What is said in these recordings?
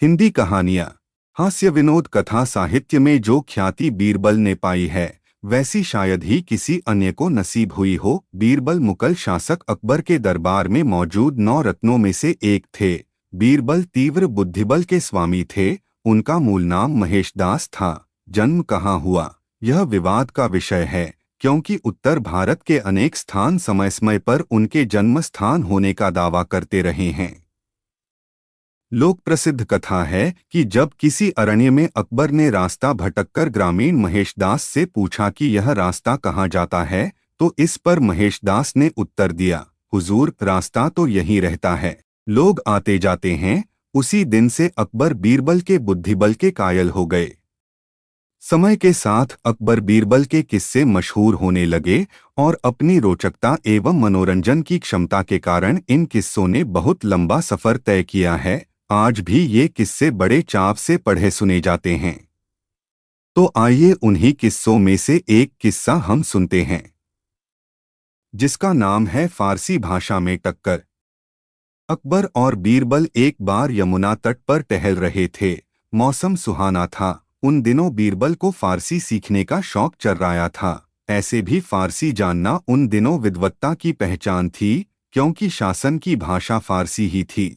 हिंदी कहानियां। हास्य विनोद कथा साहित्य में जो ख्याति बीरबल ने पाई है वैसी शायद ही किसी अन्य को नसीब हुई हो। बीरबल मुगल शासक अकबर के दरबार में मौजूद 9 रत्नों में से एक थे। बीरबल तीव्र बुद्धिबल के स्वामी थे। उनका मूल नाम महेशदास था। जन्म कहाँ हुआ यह विवाद का विषय है, क्योंकि उत्तर भारत के अनेक स्थान समय समय पर उनके जन्म स्थान होने का दावा करते रहे हैं। लोक प्रसिद्ध कथा है कि जब किसी अरण्य में अकबर ने रास्ता भटककर ग्रामीण महेशदास से पूछा कि यह रास्ता कहाँ जाता है, तो इस पर महेशदास ने उत्तर दिया, हुजूर, रास्ता तो यहीं रहता है, लोग आते जाते हैं। उसी दिन से अकबर बीरबल के बुद्धिबल के कायल हो गए। समय के साथ अकबर बीरबल के किस्से मशहूर होने लगे और अपनी रोचकता एवं मनोरंजन की क्षमता के कारण इन किस्सों ने बहुत लंबा सफर तय किया है। आज भी ये किस्से बड़े चाव से पढ़े सुने जाते हैं। तो आइए उन्हीं किस्सों में से एक किस्सा हम सुनते हैं, जिसका नाम है फारसी भाषा में टक्कर। अकबर और बीरबल एक बार यमुना तट पर टहल रहे थे। मौसम सुहाना था। उन दिनों बीरबल को फारसी सीखने का शौक चर्राया था। ऐसे भी फारसी जानना उन दिनों विद्वत्ता की पहचान थी, क्योंकि शासन की भाषा फारसी ही थी।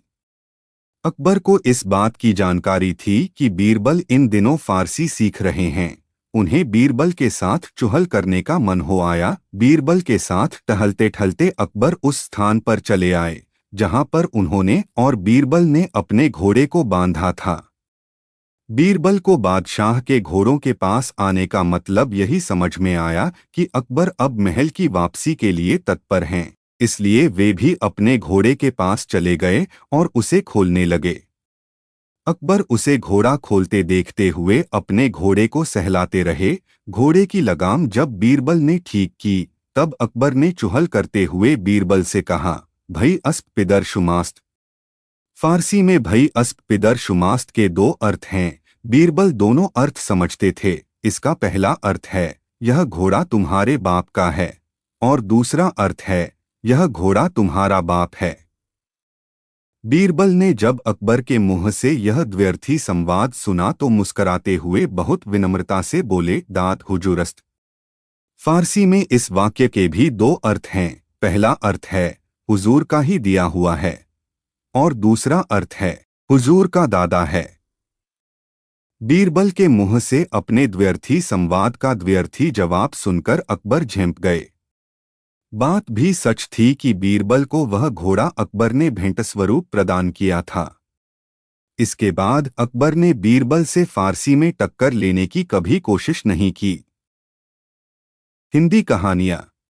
अकबर को इस बात की जानकारी थी कि बीरबल इन दिनों फारसी सीख रहे हैं। उन्हें बीरबल के साथ चुहल करने का मन हो आया। बीरबल के साथ टहलते टहलते अकबर उस स्थान पर चले आए जहां पर उन्होंने और बीरबल ने अपने घोड़े को बांधा था। बीरबल को बादशाह के घोड़ों के पास आने का मतलब यही समझ में आया कि अकबर अब महल की वापसी के लिए तत्पर हैं। इसलिए वे भी अपने घोड़े के पास चले गए और उसे खोलने लगे। अकबर उसे घोड़ा खोलते देखते हुए अपने घोड़े को सहलाते रहे। घोड़े की लगाम जब बीरबल ने ठीक की, तब अकबर ने चुहल करते हुए बीरबल से कहा, भई अस्प पिदर शुमास्त। फारसी में भई अस्प पिदर शुमास्त के 2 अर्थ हैं। बीरबल दोनों अर्थ समझते थे। इसका पहला अर्थ है, यह घोड़ा तुम्हारे बाप का है, और दूसरा अर्थ है, यह घोड़ा तुम्हारा बाप है। बीरबल ने जब अकबर के मुंह से यह द्व्यर्थी संवाद सुना तो मुस्कराते हुए बहुत विनम्रता से बोले, दात हुजूरस्त। फारसी में इस वाक्य के भी 2 अर्थ हैं। पहला अर्थ है, हुजूर का ही दिया हुआ है, और दूसरा अर्थ है, हुजूर का दादा है। बीरबल के मुंह से अपने द्व्यर्थी संवाद का द्व्यर्थी जवाब सुनकर अकबर झेंप गए। बात भी सच थी कि बीरबल को वह घोड़ा अकबर ने भेंट स्वरूप प्रदान किया था। इसके बाद अकबर ने बीरबल से फारसी में टक्कर लेने की कभी कोशिश नहीं की। हिंदी कहानियां।